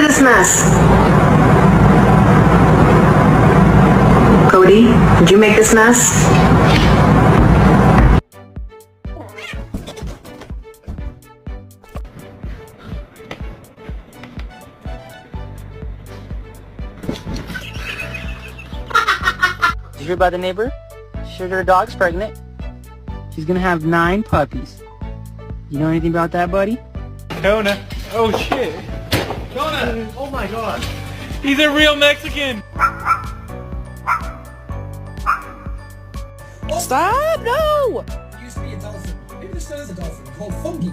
this mess? Cody, did you make this mess? Did you hear about the neighbor? She said her dog's pregnant. She's gonna have 9 puppies. You know anything about that, buddy? Kona. Oh shit. Kona! Oh my god. He's a real Mexican! Stop! No! It used to be a dolphin. Maybe this is a dolphin called fungi.